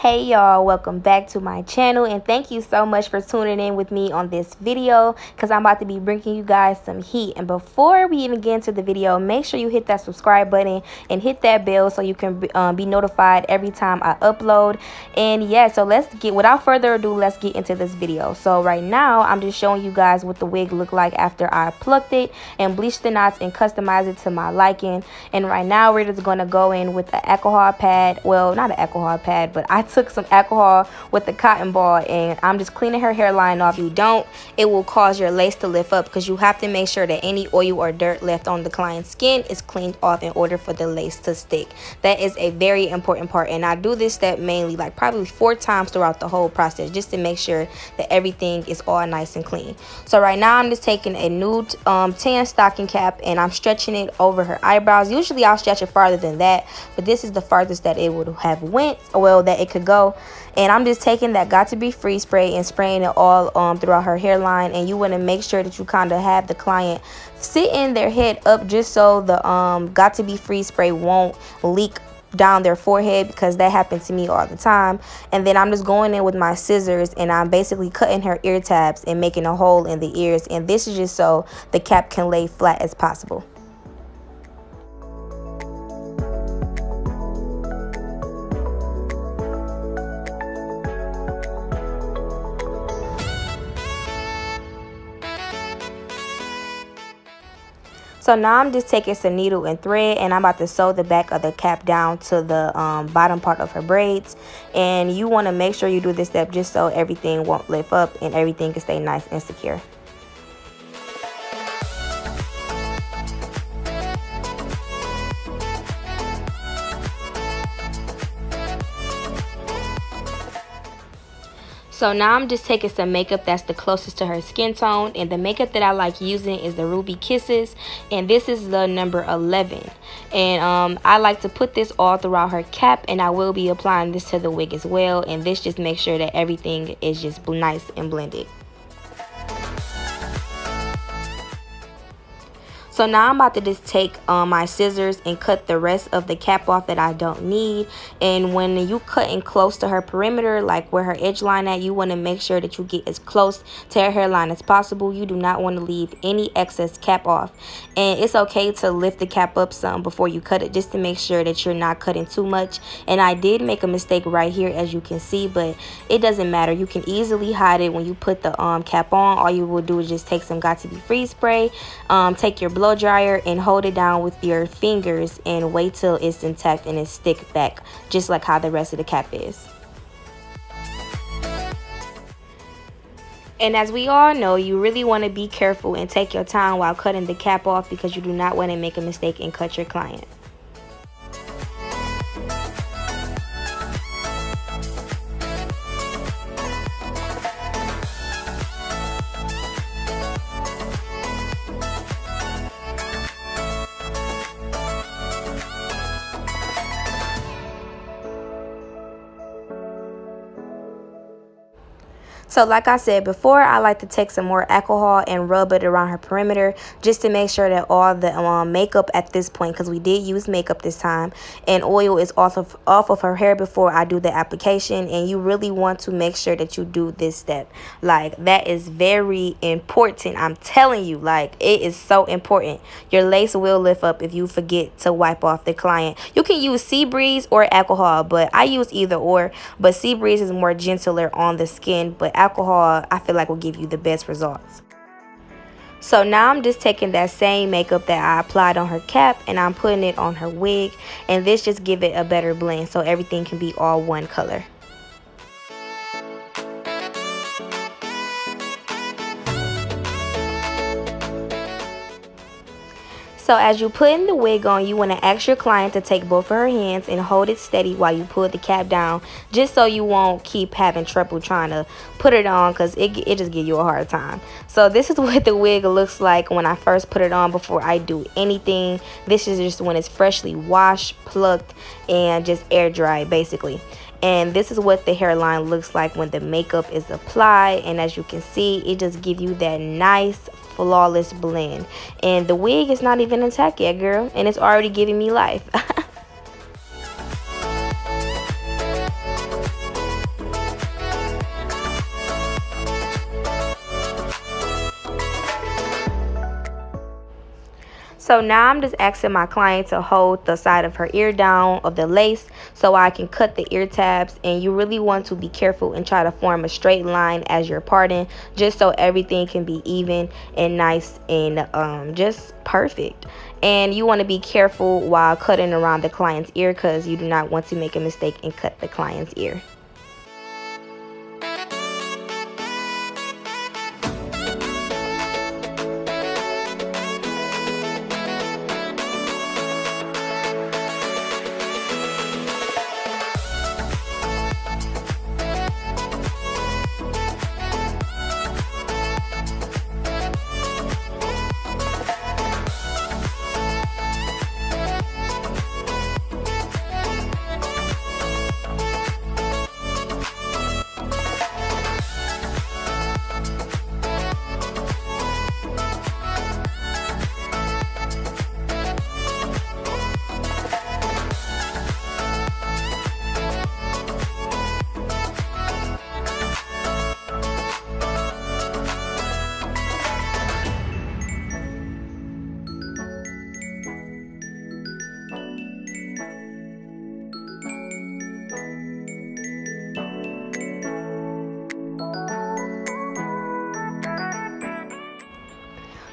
Hey y'all, welcome back to my channel, and thank you so much for tuning in with me on this video because I'm about to be bringing you guys some heat. And before we even get into the video, make sure you hit that subscribe button and hit that bell so you can be notified every time I upload. And yeah, so without further ado, let's get into this video. So right now I'm just showing you guys what the wig looked like after I plucked it and bleached the knots and customized it to my liking. And right now we're just going to go in with an alcohol pad. Well, not an alcohol pad, but I took some alcohol with a cotton ball and I'm just cleaning her hairline off. If you don't, it will cause your lace to lift up because you have to make sure that any oil or dirt left on the client's skin is cleaned off in order for the lace to stick. That is a very important part, and I do this step mainly like probably 4 times throughout the whole process just to make sure that everything is all nice and clean. So right now I'm just taking a nude tan stocking cap and I'm stretching it over her eyebrows. Usually I'll stretch it farther than that, but this is the farthest that it would have went, well, that it could go. And I'm just taking that Got to Be Free spray and spraying it all throughout her hairline. And you want to make sure that you kind of have the client sitting their head up just so the Got to Be Free spray won't leak down their forehead, because that happens to me all the time. And then I'm just going in with my scissors and I'm basically cutting her ear tabs and making a hole in the ears. And this is just so the cap can lay flat as possible. So now I'm just taking some needle and thread and I'm about to sew the back of the cap down to the bottom part of her braids. And you want to make sure you do this step just so everything won't lift up and everything can stay nice and secure. So now I'm just taking some makeup that's the closest to her skin tone, and the makeup that I like using is the Ruby Kisses, and this is the number 11. And I like to put this all throughout her cap, and I will be applying this to the wig as well, and this just makes sure that everything is just nice and blended. So now I'm about to just take my scissors and cut the rest of the cap off that I don't need. And when you cutting close to her perimeter, like where her edge line at, you want to make sure that you get as close to her hairline as possible. You do not want to leave any excess cap off. And it's okay to lift the cap up some before you cut it, just to make sure that you're not cutting too much. And I did make a mistake right here, as you can see, but it doesn't matter. You can easily hide it when you put the cap on. All you will do is just take some Got to Be Free spray, take your blow dryer and hold it down with your fingers and wait till it's intact and it stick back, just like how the rest of the cap is. And as we all know, you really want to be careful and take your time while cutting the cap off, because you do not want to make a mistake and cut your client. So like I said before, I like to take some more alcohol and rub it around her perimeter just to make sure that all the makeup at this point, because we did use makeup this time, and oil is off of her hair before I do the application. And you really want to make sure that you do this step. Like, that is very important. I'm telling you, like, it is so important. Your lace will lift up if you forget to wipe off the client. You can use sea breeze or alcohol, but I use either or, but sea breeze is more gentler on the skin, but alcohol I feel like will give you the best results. So now I'm just taking that same makeup that I applied on her cap and I'm putting it on her wig, and this just give it a better blend so everything can be all one color. So as you putting the wig on, you want to ask your client to take both of her hands and hold it steady while you pull the cap down, just so you won't keep having trouble trying to put it on, because it just give you a hard time. So this is what the wig looks like when I first put it on before I do anything. This is just when it's freshly washed, plucked, and just air dried basically. And this is what the hairline looks like when the makeup is applied. And as you can see, it just gives you that nice flawless blend. And the wig is not even intact yet, girl, and it's already giving me life. So now I'm just asking my client to hold the side of her ear down of the lace so I can cut the ear tabs. And you really want to be careful and try to form a straight line as you're parting, just so everything can be even and nice and just perfect. And you want to be careful while cutting around the client's ear, because you do not want to make a mistake and cut the client's ear.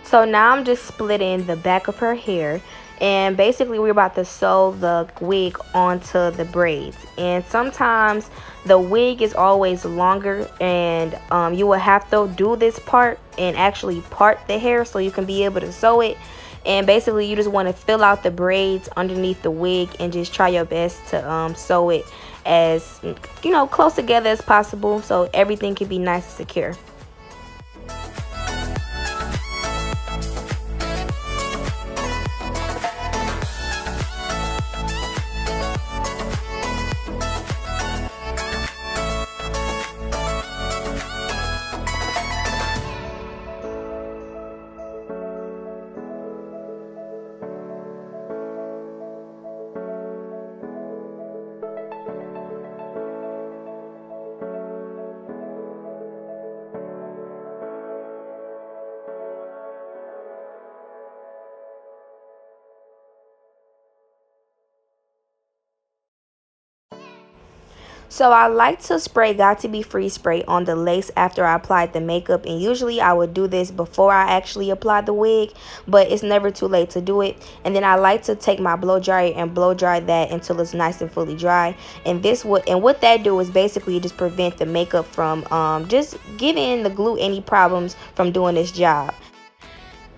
So now I'm just splitting the back of her hair, and basically we're about to sew the wig onto the braids. And sometimes the wig is always longer, and you will have to do this part and actually part the hair so you can be able to sew it. And basically you just want to fill out the braids underneath the wig and just try your best to sew it as, you know, close together as possible so everything can be nice and secure. So I like to spray Got To Be Free spray on the lace after I applied the makeup, and usually I would do this before I actually apply the wig, but it's never too late to do it. And then I like to take my blow dryer and blow dry that until it's nice and fully dry. And what that do is basically just prevent the makeup from just giving the glue any problems from doing this job.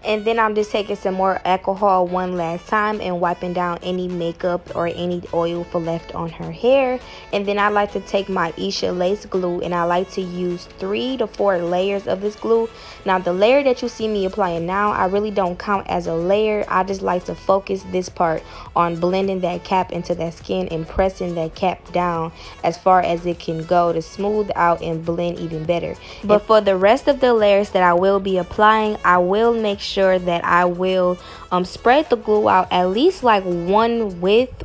And then I'm just taking some more alcohol one last time and wiping down any makeup or any oil for left on her hair. And then I like to take my Isha lace glue, and I like to use 3 to 4 layers of this glue. Now the layer that you see me applying now, I really don't count as a layer. I just like to focus this part on blending that cap into that skin and pressing that cap down as far as it can go to smooth out and blend even better. But for the rest of the layers that I will be applying, I will make sure that I will spread the glue out at least like one width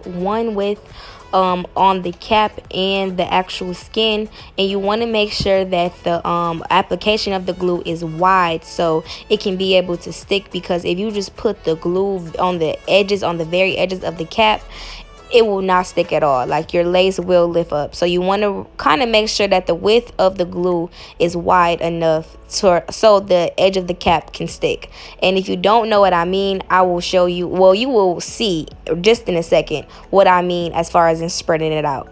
on the cap and the actual skin. And you want to make sure that the application of the glue is wide so it can be able to stick, because if you just put the glue on the edges, on the very edges of the cap, it will not stick at all. Like, your lace will lift up. So you want to kind of make sure that the width of the glue is wide enough so the edge of the cap can stick. And if you don't know what I mean, I will show you. Well, you will see just in a second what I mean as far as in spreading it out.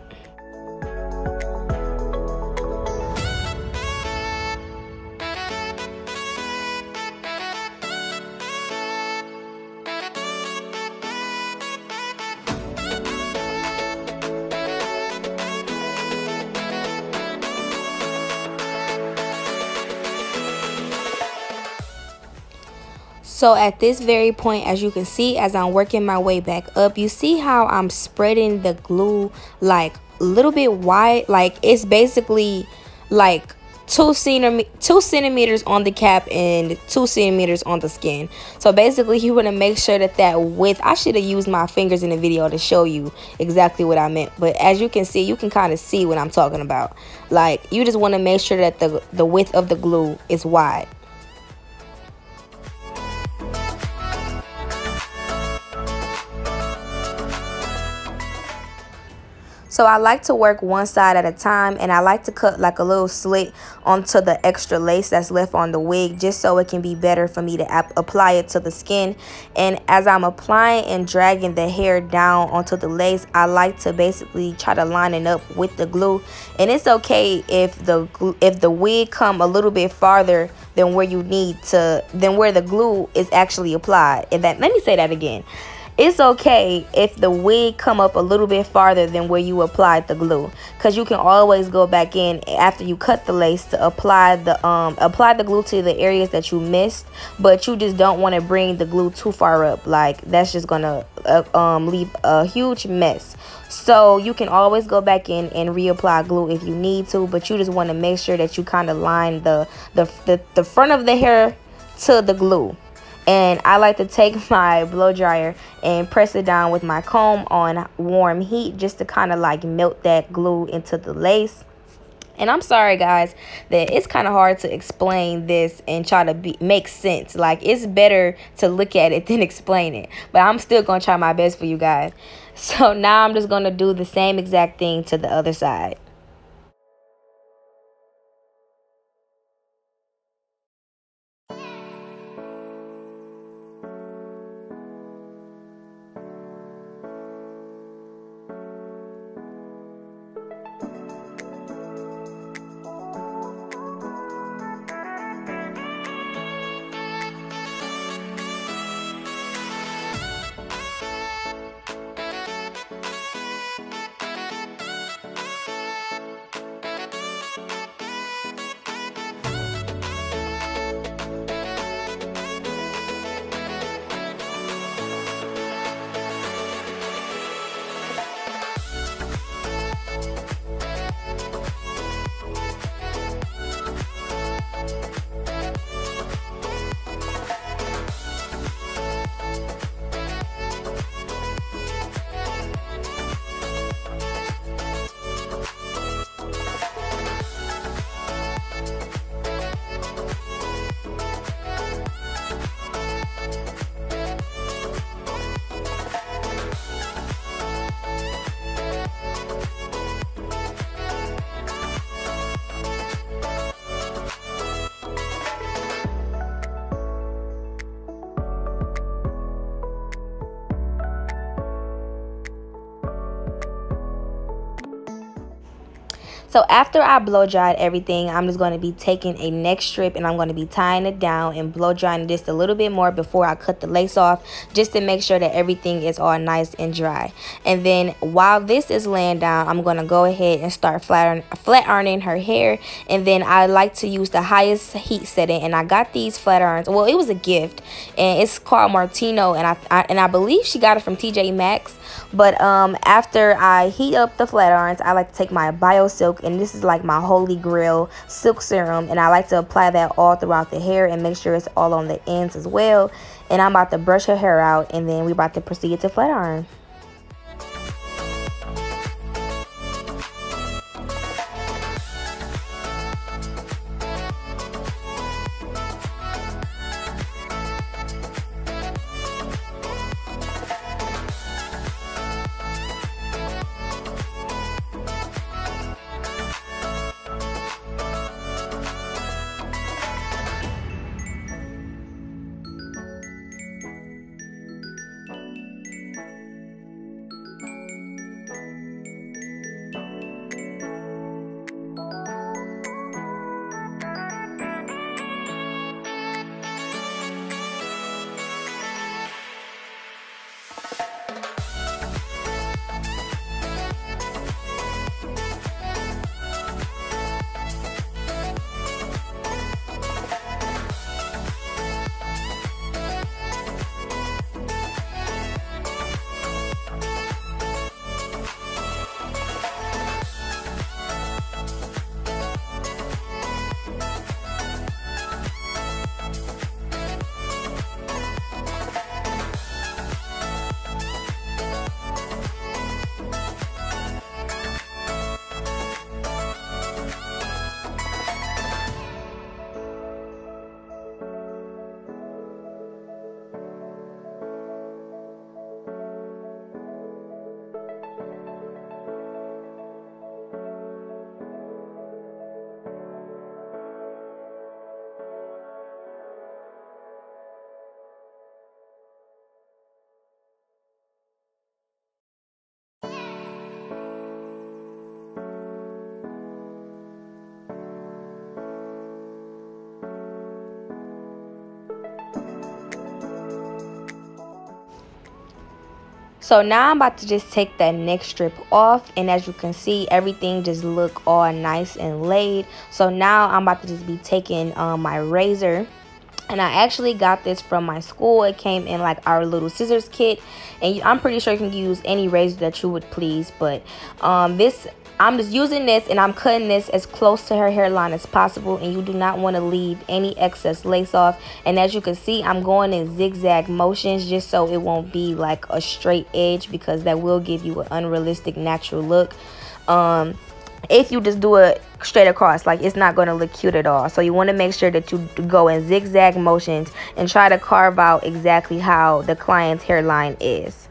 So at this very point, as you can see, as I'm working my way back up, you see how I'm spreading the glue like a little bit wide. Like, it's basically like 2 centimeters on the cap and 2 centimeters on the skin. So basically you want to make sure that that width, I should have used my fingers in the video to show you exactly what I meant, but as you can see, you can kind of see what I'm talking about. Like, you just want to make sure that the width of the glue is wide. So I like to work one side at a time, and I like to cut like a little slit onto the extra lace that's left on the wig, just so it can be better for me to apply it to the skin. And as I'm applying and dragging the hair down onto the lace, I like to basically try to line it up with the glue. And it's okay if the wig come a little bit farther than where you need to, than where the glue is actually applied. And that, let me say that again. It's okay if the wig come up a little bit farther than where you applied the glue, because you can always go back in after you cut the lace to apply the glue to the areas that you missed, but you just don't want to bring the glue too far up. Like, that's just gonna leave a huge mess. So you can always go back in and reapply glue if you need to, but you just want to make sure that you kind of line the front of the hair to the glue. And I like to take my blow dryer and press it down with my comb on warm heat, just to kind of like melt that glue into the lace. And I'm sorry guys that it's kind of hard to explain this and try to make sense. Like, it's better to look at it than explain it, but I'm still gonna try my best for you guys. So now I'm just gonna do the same exact thing to the other side. So after I blow dried everything, I'm just going to be taking a neck strip and I'm going to be tying it down and blow drying just a little bit more before I cut the lace off, just to make sure that everything is all nice and dry. And then while this is laying down, I'm going to go ahead and start flat ironing her hair. And then I like to use the highest heat setting, and I got these flat irons. Well, it was a gift, and it's called Martino, and I believe she got it from TJ Maxx. But after I heat up the flat irons, I like to take my BioSilk, and this is like my holy grail silk serum, and I like to apply that all throughout the hair and make sure it's all on the ends as well. And I'm about to brush her hair out, and then we're about to proceed to flat iron. So now I'm about to just take that next strip off, and as you can see, everything just look all nice and laid. So now I'm about to just be taking my razor, and I actually got this from my school. It came in like our little scissors kit, and I'm pretty sure you can use any razor that you would please, but I'm just using this, and I'm cutting this as close to her hairline as possible, and you do not want to leave any excess lace off. And as you can see, I'm going in zigzag motions just so it won't be like a straight edge, because that will give you an unrealistic natural look. If you just do it straight across, like, it's not going to look cute at all. So you want to make sure that you go in zigzag motions and try to carve out exactly how the client's hairline is.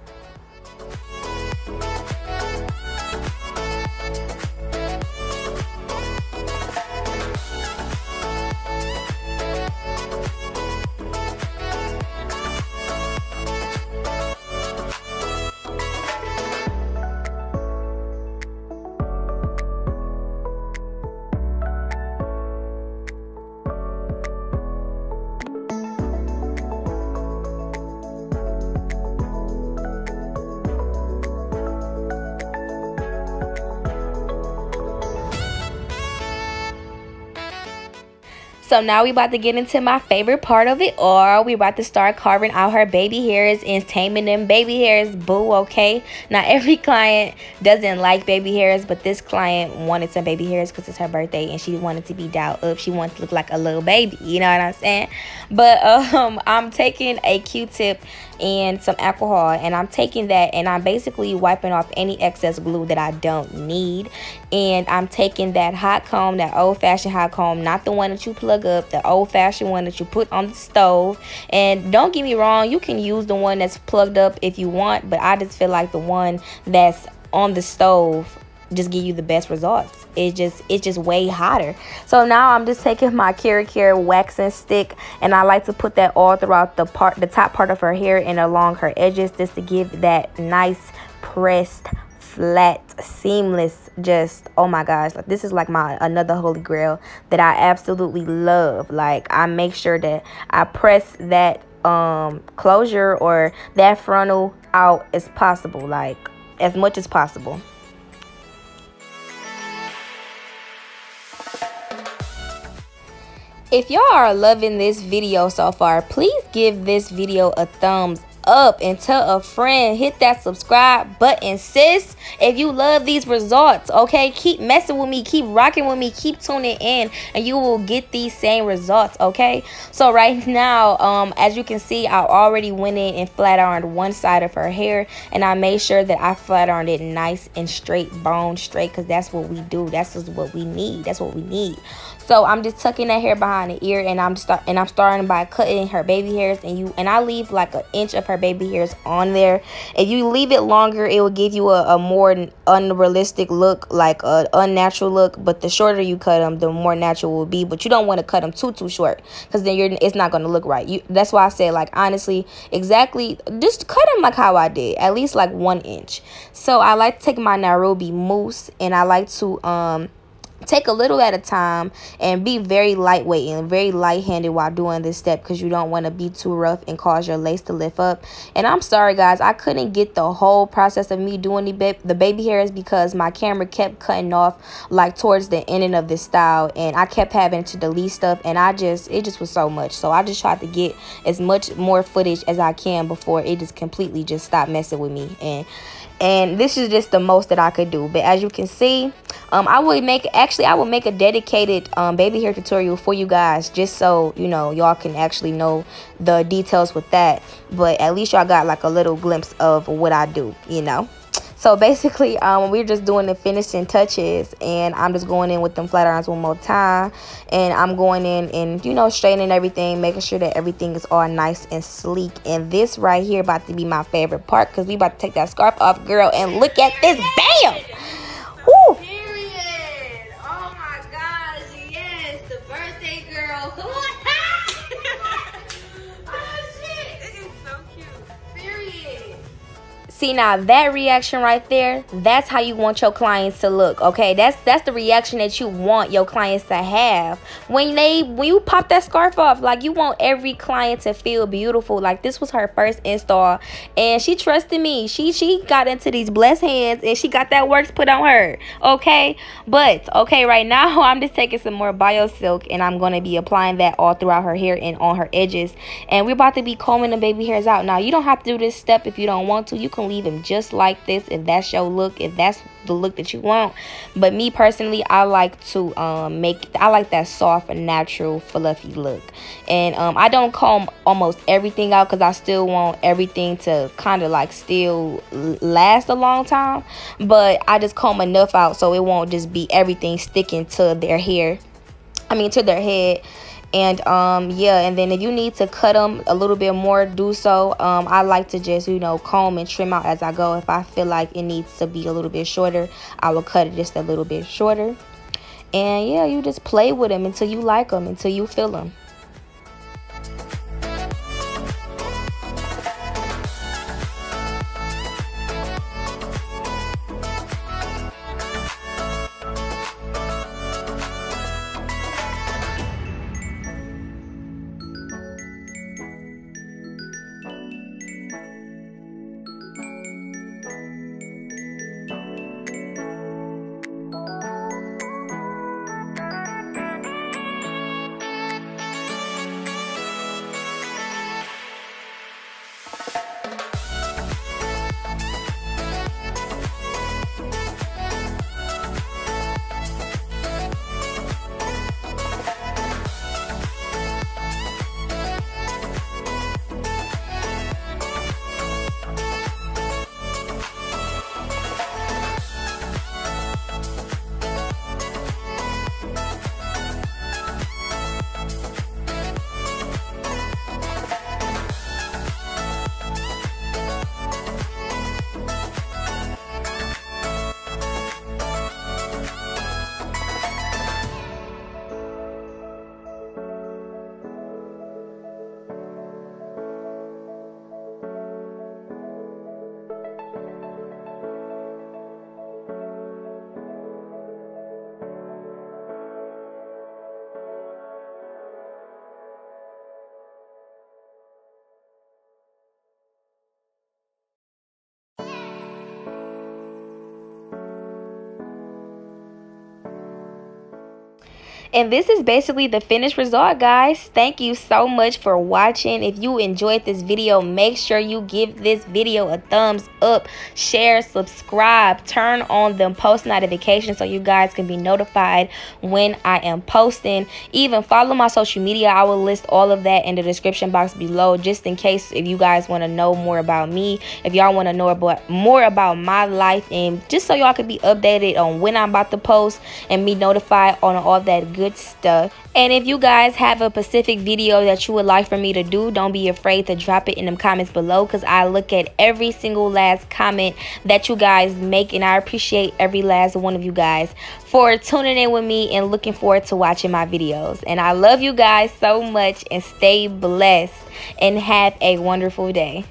So now we about to get into my favorite part of it all. We about to start carving out her baby hairs and taming them baby hairs, boo, okay? Now, every client doesn't like baby hairs, but this client wanted some baby hairs because it's her birthday and she wanted to be dolled up. She wanted to look like a little baby, you know what I'm saying? But I'm taking a Q-tip and some alcohol, and I'm taking that and I'm basically wiping off any excess glue that I don't need. And I'm taking that hot comb, that old-fashioned hot comb, not the one that you plug up, the old-fashioned one that you put on the stove. And don't get me wrong, you can use the one that's plugged up if you want, but I just feel like the one that's on the stove just give you the best results. It's just way hotter. So now I'm just taking my Care waxing stick, and I like to put that all throughout the top part of her hair and along her edges, just to give that nice pressed, flat, seamless, just, oh my gosh, like, this is like another holy grail that I absolutely love. Like, I make sure that I press that closure or that frontal out as possible, like as much as possible. If y'all are loving this video so far, please give this video a thumbs up and tell a friend. Hit that subscribe button, sis, if you love these results, okay? Keep messing with me, keep rocking with me, keep tuning in, and you will get these same results, okay? So right now, as you can see, I already went in and flat ironed one side of her hair, and I made sure that I flat ironed it nice and straight, bone straight, because that's what we do. That's just what we need. That's what we need. So I'm just tucking that hair behind the ear, and I'm starting by cutting her baby hairs, and I leave like an inch of her baby hairs on there. If you leave it longer, it will give you a more unrealistic look, like a unnatural look. But the shorter you cut them, the more natural it will be. But you don't want to cut them too short, because then it's not going to look right. That's why I say, like, honestly, exactly, just cut them like how I did, at least like 1 inch. So I like to take my Nairobi mousse, and I like to take a little at a time and be very lightweight and very light-handed while doing this step, because you don't want to be too rough and cause your lace to lift up. And I'm sorry, guys, I couldn't get the whole process of me doing the baby hairs because my camera kept cutting off like towards the ending of this style, and I kept having to delete stuff, and it just was so much. So I just tried to get as much more footage as I can before it just completely just stopped messing with me. And this is just the most that I could do. But as you can see, I would make a dedicated baby hair tutorial for you guys, just so you know, y'all can actually know the details with that. But at least y'all got like a little glimpse of what I do, you know. So basically, we're just doing the finishing touches, and I'm just going in with them flat irons one more time, and I'm going in and, you know, straightening everything, making sure that everything is all nice and sleek. And this right here about to be my favorite part, because we about to take that scarf off, girl, and look at this. Bam! Woo! Period. Oh my gosh, yes, the birthday girl. Come on. Oh shit, it is so cute. Period. See, now that reaction right there, that's how you want your clients to look, okay? That's the reaction that you want your clients to have when you pop that scarf off. Like, you want every client to feel beautiful. Like, this was her first install, and she trusted me. She got into these blessed hands, and she got that works put on her, okay? But okay, right now I'm just taking some more Bio Silk, and I'm gonna be applying that all throughout her hair and on her edges, and we're about to be combing the baby hairs out. Now, you don't have to do this step if you don't want to. You can leave them just like this if that's your look, if that's the look that you want. But me personally, I like to I like that soft and natural fluffy look. And I don't comb almost everything out because I still want everything to kind of like still last a long time, but I just comb enough out so it won't just be everything sticking to their hair, to their head. And yeah, and then if you need to cut them a little bit more, do so. I like to just, comb and trim out as I go. If I feel like it needs to be a little bit shorter, I will cut it just a little bit shorter. And yeah, you just play with them until you like them, until you feel them. And this is basically the finished result, guys. Thank you so much for watching. If you enjoyed this video, make sure you give this video a thumbs up, share, subscribe, turn on them post notifications so you guys can be notified when I am posting. Even follow my social media. I will list all of that in the description box below, just in case if you guys want to know more about me, if y'all want to know more about my life, and just so y'all can be updated on when I'm about to post and be notified on all that good stuff. And if you guys have a specific video that you would like for me to do, don't be afraid to drop it in the comments below, because I look at every single last comment that you guys make, and I appreciate every last one of you guys for tuning in with me and looking forward to watching my videos. And I love you guys so much, and stay blessed and have a wonderful day.